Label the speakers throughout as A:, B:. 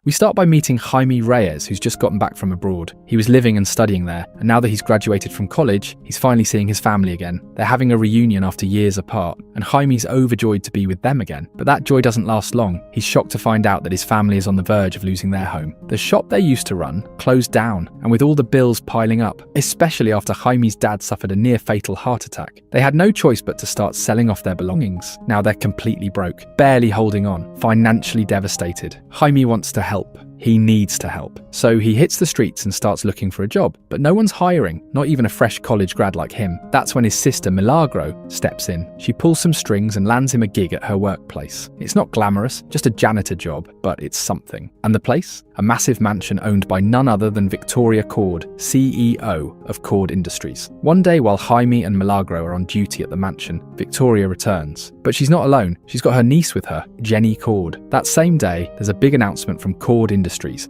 A: We start by meeting Jaime Reyes, who's just gotten back from abroad. He was living and studying there, and now that he's graduated from college, he's finally seeing his family again. They're having a reunion after years apart, and Jaime's overjoyed to be with them again. But that joy doesn't last long. He's shocked to find out that his family is on the verge of losing their home. The shop they used to run closed down, and with all the bills piling up, especially after Jaime's dad suffered a near-fatal heart attack, they had no choice but to start selling off their belongings. Now they're completely broke, barely holding on, financially devastated. Jaime wants to help. He needs to help. So he hits the streets and starts looking for a job, but no one's hiring, not even a fresh college grad like him. That's when his sister Milagro steps in. She pulls some strings and lands him a gig at her workplace. It's not glamorous, just a janitor job, but it's something. And the place? A massive mansion owned by none other than Victoria Cord, CEO of Cord Industries. One day while Jaime and Milagro are on duty at the mansion, Victoria returns. But she's not alone. She's got her niece with her, Jenny Cord. That same day, there's a big announcement from Cord Industries.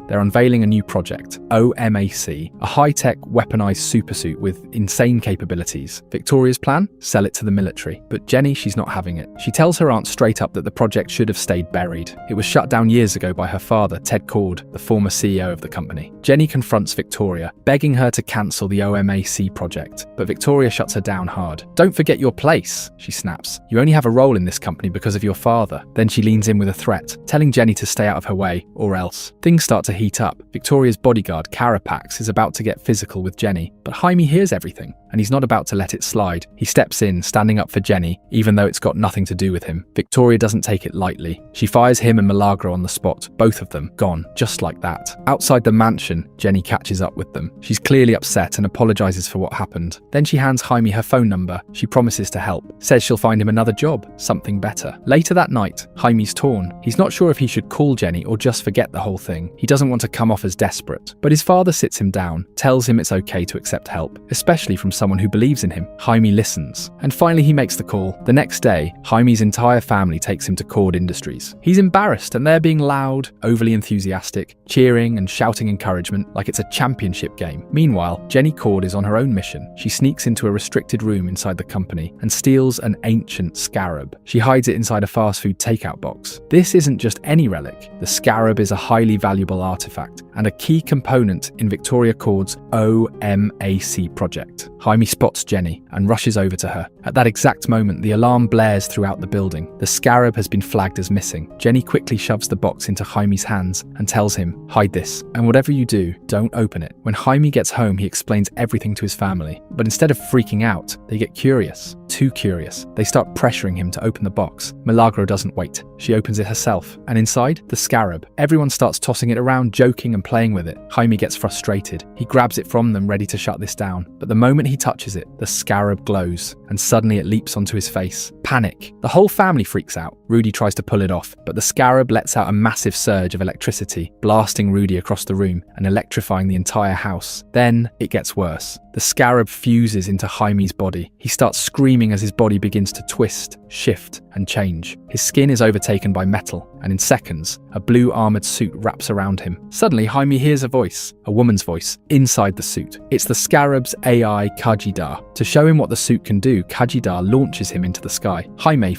A: They're unveiling a new project, OMAC, a high-tech weaponized supersuit with insane capabilities. Victoria's plan? Sell it to the military. But Jenny, she's not having it. She tells her aunt straight up that the project should have stayed buried. It was shut down years ago by her father, Ted Cord, the former CEO of the company. Jenny confronts Victoria, begging her to cancel the OMAC project, but Victoria shuts her down hard. "Don't forget your place," she snaps. "You only have a role in this company because of your father." Then she leans in with a threat, telling Jenny to stay out of her way, or else. Things start to heat up. Victoria's bodyguard, Carapax, is about to get physical with Jenny, but Jaime hears everything, and he's not about to let it slide. He steps in, standing up for Jenny, even though it's got nothing to do with him. Victoria doesn't take it lightly. She fires him and Milagro on the spot, both of them gone, just like that. Outside the mansion, Jenny catches up with them. She's clearly upset and apologizes for what happened. Then she hands Jaime her phone number. She promises to help, says she'll find him another job, something better. Later that night, Jaime's torn. He's not sure if he should call Jenny or just forget the whole thing. He doesn't want to come off as desperate, but his father sits him down, tells him it's okay to accept help, especially from someone who believes in him. Jaime listens, and finally he makes the call. The next day, Jaime's entire family takes him to Cord Industries. He's embarrassed, and they're being loud, overly enthusiastic, cheering and shouting encouragement like it's a championship game. Meanwhile, Jenny Cord is on her own mission. She sneaks into a restricted room inside the company and steals an ancient scarab. She hides it inside a fast food takeout box. This isn't just any relic. The scarab is a highly valuable artifact and a key component in Victoria Cord's OMAC project. Jaime spots Jenny and rushes over to her. At that exact moment, the alarm blares throughout the building. The scarab has been flagged as missing. Jenny quickly shoves the box into Jaime's hands and tells him, "Hide this, and whatever you do, don't open it." When Jaime gets home, he explains everything to his family, but instead of freaking out, they get curious. Too curious. They start pressuring him to open the box. Milagro doesn't wait. She opens it herself, and inside, the scarab. Everyone starts tossing it around, joking and playing with it. Jaime gets frustrated. He grabs it from them, ready to shut this down. But the moment he touches it, the scarab glows, and suddenly it leaps onto his face. Panic. The whole family freaks out. Rudy tries to pull it off, but the scarab lets out a massive surge of electricity, blasting Rudy across the room and electrifying the entire house. Then it gets worse. The scarab fuses into Jaime's body. He starts screaming as his body begins to twist, shift, and change. His skin is overtaken by metal, and in seconds, a blue armored suit wraps around him. Suddenly, Jaime hears a voice, a woman's voice, inside the suit. It's the scarab's AI, Kajidar. To show him what the suit can do, Kajidar launches him into the sky. Jaime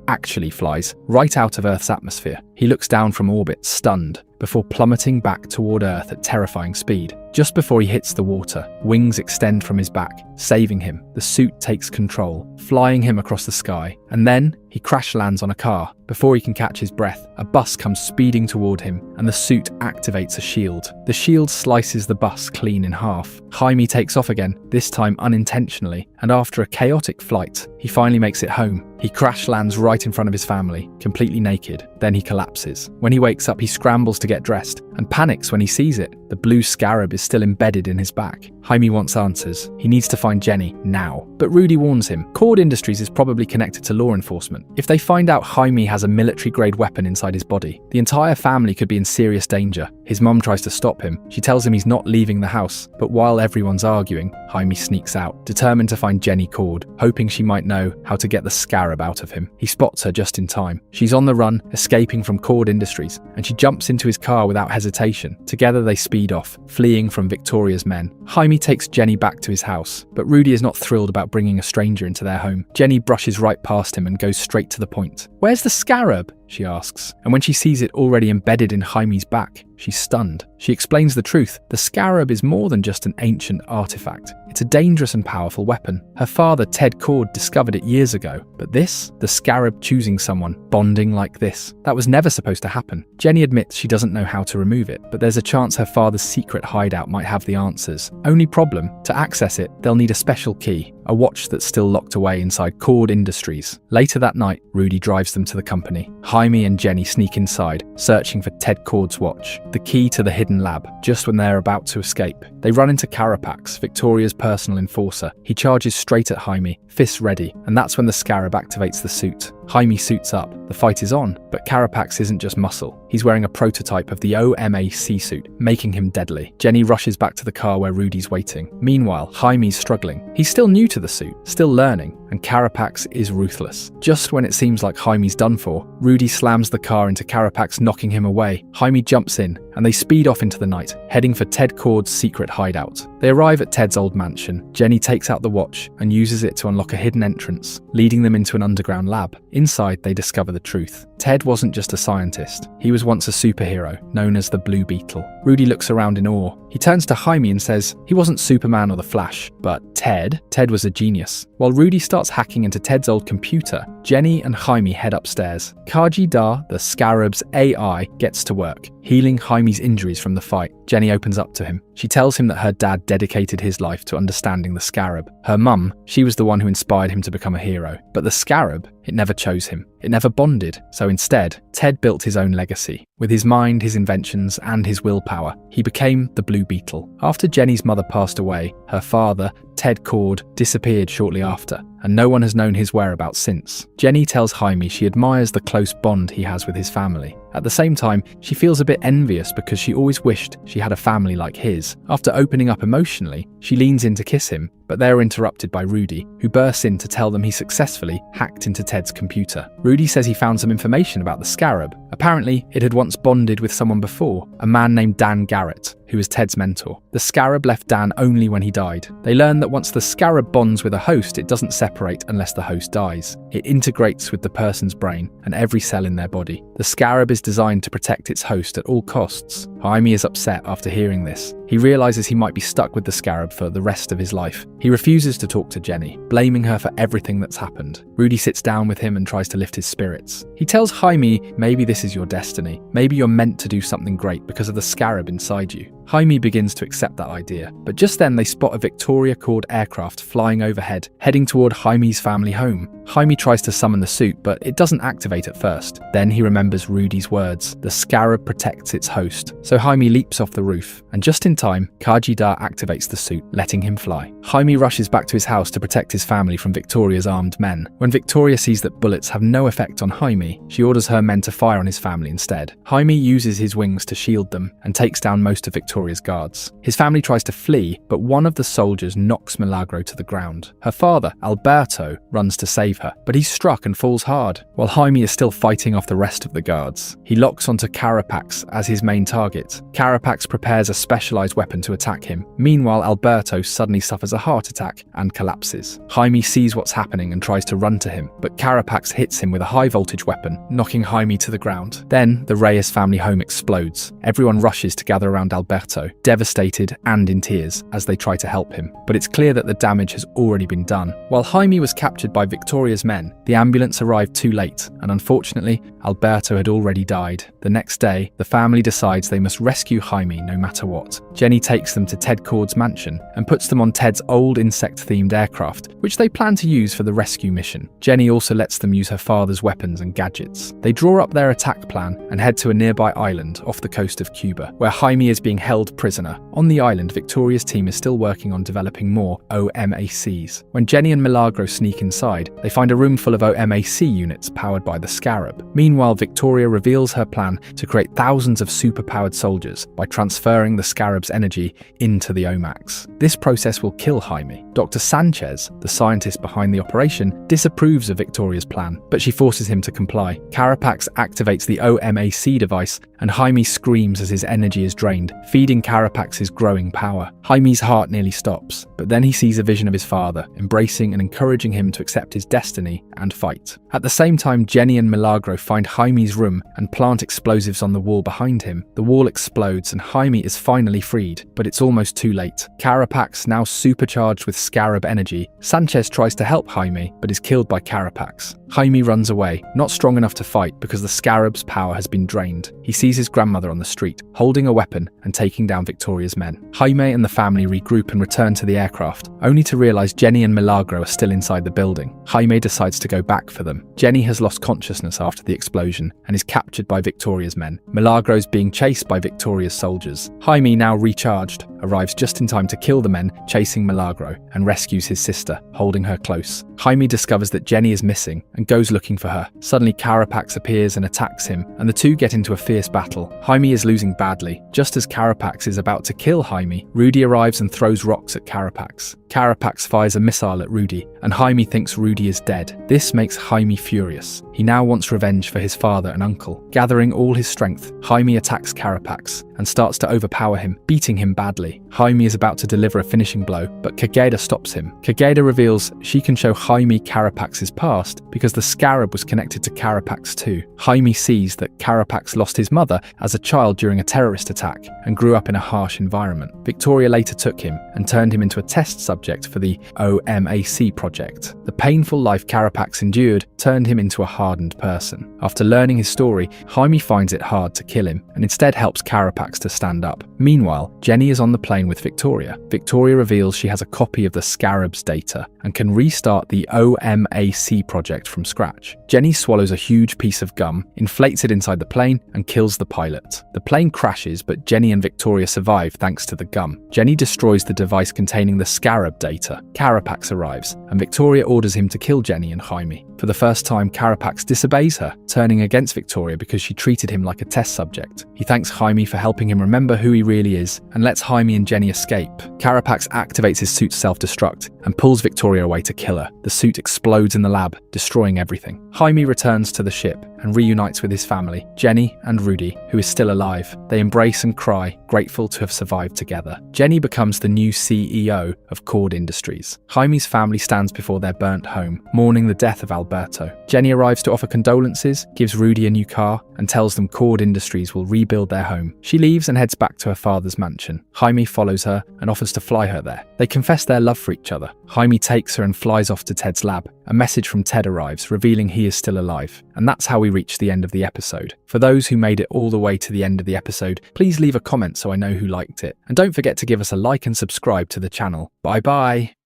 A: actually flies, right out of Earth's atmosphere. He looks down from orbit, stunned, before plummeting back toward Earth at terrifying speed. Just before he hits the water, wings extend from his back, saving him. The suit takes control, flying him across the sky, and then he crash lands on a car. Before he can catch his breath, a bus comes speeding toward him, and the suit activates a shield. The shield slices the bus clean in half. Jaime takes off again, this time unintentionally, and after a chaotic flight, he finally makes it home. He crash lands right in front of his family, completely naked. Then he collapses. When he wakes up, he scrambles to get dressed, and panics when he sees it. The blue scarab is still embedded in his back. Jaime wants answers. He needs to find Jenny, now. But Rudy warns him, Cord Industries is probably connected to law enforcement. If they find out Jaime has a military-grade weapon inside his body, the entire family could be in serious danger. His mum tries to stop him. She tells him he's not leaving the house, but while everyone's arguing, Jaime sneaks out, determined to find Jenny Cord, hoping she might know how to get the scarab out of him. He spots her just in time. She's on the run, escaping from Cord Industries, and she jumps into his car without hesitation. Together they speed off, fleeing from Victoria's men. Jaime takes Jenny back to his house, but Rudy is not thrilled about bringing a stranger into their home. Jenny brushes right past him and goes straight to the point. "Where's the scarab?" she asks. And when she sees it already embedded in Jaime's back, she's stunned. She explains the truth. The Scarab is more than just an ancient artifact. It's a dangerous and powerful weapon. Her father, Ted Cord, discovered it years ago. But this, the Scarab choosing someone, bonding like this, that was never supposed to happen. Jenny admits she doesn't know how to remove it, but there's a chance her father's secret hideout might have the answers. Only problem, to access it, they'll need a special key, a watch that's still locked away inside Cord Industries. Later that night, Rudy drives them to the company. Jaime and Jenny sneak inside, searching for Ted Cord's watch, the key to the hidden lab. Just when they're about to escape, they run into Carapax, Victoria's personal enforcer. He charges straight at Jaime, fists ready, and that's when the Scarab activates the suit. Jaime suits up. The fight is on, but Carapax isn't just muscle. He's wearing a prototype of the OMAC suit, making him deadly. Jenny rushes back to the car where Rudy's waiting. Meanwhile, Jaime's struggling. He's still new to the suit, still learning, and Carapax is ruthless. Just when it seems like Jaime's done for, Rudy slams the car into Carapax, knocking him away. Jaime jumps in, and they speed off into the night, heading for Ted Cord's secret hideout. They arrive at Ted's old mansion. Jenny takes out the watch and uses it to unlock a hidden entrance, leading them into an underground lab. Inside, they discover the truth. Ted wasn't just a scientist. He was once a superhero, known as the Blue Beetle. Rudy looks around in awe. He turns to Jaime and says he wasn't Superman or the Flash, but Ted was a genius. While Rudy starts hacking into Ted's old computer, Jenny and Jaime head upstairs. Kaji Dar, the Scarab's AI, gets to work, healing Jaime's injuries from the fight. Jenny opens up to him. She tells him that her dad dedicated his life to understanding the Scarab. Her mum, she was the one who inspired him to become a hero. But the Scarab, it never chose him. It never bonded. So instead, Ted built his own legacy. With his mind, his inventions, and his willpower, he became the Blue Beetle. After Jenny's mother passed away, her father, Ted Cord, disappeared shortly after, and no one has known his whereabouts since. Jenny tells Jaime she admires the close bond he has with his family. At the same time, she feels a bit envious because she always wished she had a family like his. After opening up emotionally, she leans in to kiss him, but they are interrupted by Rudy, who bursts in to tell them he successfully hacked into Ted's computer. Rudy says he found some information about the Scarab. Apparently, it had once bonded with someone before, a man named Dan Garrett, who was Ted's mentor. The Scarab left Dan only when he died. They learn that once the Scarab bonds with a host, it doesn't separate unless the host dies. It integrates with the person's brain and every cell in their body. The Scarab is designed to protect its host at all costs. Jaime is upset after hearing this. He realizes he might be stuck with the Scarab for the rest of his life. He refuses to talk to Jenny, blaming her for everything that's happened. Rudy sits down with him and tries to lift his spirits. He tells Jaime, maybe this is your destiny. Maybe you're meant to do something great because of the Scarab inside you. Jaime begins to accept that idea, but just then they spot a Victoria Cord aircraft flying overhead, heading toward Jaime's family home. Jaime tries to summon the suit, but it doesn't activate at first. Then he remembers Rudy's words, the Scarab protects its host. So Jaime leaps off the roof, and just in time, Kaji Dar activates the suit, letting him fly. Jaime rushes back to his house to protect his family from Victoria's armed men. When Victoria sees that bullets have no effect on Jaime, she orders her men to fire on his family instead. Jaime uses his wings to shield them and takes down most of Victoria's guards. His family tries to flee, but one of the soldiers knocks Milagro to the ground. Her father, Alberto, runs to save her, but he's struck and falls hard. While Jaime is still fighting off the rest of the guards, he locks onto Carapax as his main target. Carapax prepares a specialized weapon to attack him. Meanwhile, Alberto suddenly suffers a heart attack and collapses. Jaime sees what's happening and tries to run to him, but Carapax hits him with a high-voltage weapon, knocking Jaime to the ground. Then, the Reyes family home explodes. Everyone rushes to gather around Alberto, devastated and in tears, as they try to help him. But it's clear that the damage has already been done. While Jaime was captured by Victoria's men, the ambulance arrived too late, and unfortunately, Alberto had already died. The next day, the family decides they must rescue Jaime no matter what. Jenny takes them to Ted Cord's mansion and puts them on Ted's old insect-themed aircraft, which they plan to use for the rescue mission. Jenny also lets them use her father's weapons and gadgets. They draw up their attack plan and head to a nearby island off the coast of Cuba, where Jaime is being held prisoner. On the island, Victoria's team is still working on developing more OMACs. When Jenny and Milagro sneak inside, they find a room full of OMAC units powered by the Scarab. Meanwhile, Victoria reveals her plan to create thousands of superpowered soldiers by transferring the Scarab's energy into the OMACs. This process will kill Jaime. Dr. Sanchez, the scientist behind the operation, disapproves of Victoria's plan, but she forces him to comply. Carapax activates the OMAC device, and Jaime screams as his energy is drained, feeding feeding Carapax's growing power. Jaime's heart nearly stops, but then he sees a vision of his father, embracing and encouraging him to accept his destiny and fight. At the same time, Jenny and Milagro find Jaime's room and plant explosives on the wall behind him. The wall explodes and Jaime is finally freed, but it's almost too late. Carapax, now supercharged with Scarab energy, Sanchez tries to help Jaime, but is killed by Carapax. Jaime runs away, not strong enough to fight because the Scarab's power has been drained. He sees his grandmother on the street, holding a weapon and taking down Victoria's men. Jaime and the family regroup and return to the aircraft, only to realize Jenny and Milagro are still inside the building. Jaime decides to go back for them. Jenny has lost consciousness after the explosion and is captured by Victoria's men. Milagro is being chased by Victoria's soldiers. Jaime, now recharged, arrives just in time to kill the men chasing Milagro and rescues his sister, holding her close. Jaime discovers that Jenny is missing and goes looking for her. Suddenly Carapax appears and attacks him, and the two get into a fierce battle. Jaime is losing badly. Just as Carapax is about to kill Jaime, Rudy arrives and throws rocks at Carapax. Carapax fires a missile at Rudy, and Jaime thinks Rudy is dead. This makes Jaime furious. He now wants revenge for his father and uncle. Gathering all his strength, Jaime attacks Carapax and starts to overpower him, beating him badly. Jaime is about to deliver a finishing blow, but Kageda stops him. Kageda reveals she can show Jaime Carapax's past because the Scarab was connected to Carapax too. Jaime sees that Carapax lost his mother as a child during a terrorist attack and grew up in a harsh environment. Victoria later took him and turned him into a test subject for the OMAC project. The painful life Carapax endured turned him into a hardened person. After learning his story, Jaime finds it hard to kill him and instead helps Carapax to stand up. Meanwhile, Jenny is on the plane with Victoria. Victoria reveals she has a copy of the Scarab's data and can restart the OMAC project from scratch. Jenny swallows a huge piece of gum, inflates it inside the plane, and kills the pilot. The plane crashes, but Jenny and Victoria survive thanks to the gum. Jenny destroys the device containing the Scarab data. Carapax arrives, and Victoria orders him to kill Jenny and Jaime. For the first time, Carapax disobeys her, turning against Victoria because she treated him like a test subject. He thanks Jaime for helping him remember who he really is, and lets Jaime and Jenny escape. Carapax activates his suit's self-destruct and pulls Victoria away to kill her. The suit explodes in the lab, destroying everything. Jaime returns to the ship and reunites with his family, Jenny and Rudy, who is still alive. They embrace and cry, grateful to have survived together. Jenny becomes the new CEO of Cord Industries. Jaime's family stands before their burnt home, mourning the death of Alberto. Jenny arrives to offer condolences, gives Rudy a new car, and tells them Cord Industries will rebuild their home. She leaves and heads back to her father's mansion. Jaime follows her and offers to fly her there. They confess their love for each other. Jaime takes her and flies off to Ted's lab. A message from Ted arrives, revealing he is still alive. And that's how we reach the end of the episode. For those who made it all the way to the end of the episode, please leave a comment so I know who liked it. And don't forget to give us a like and subscribe to the channel. Bye bye!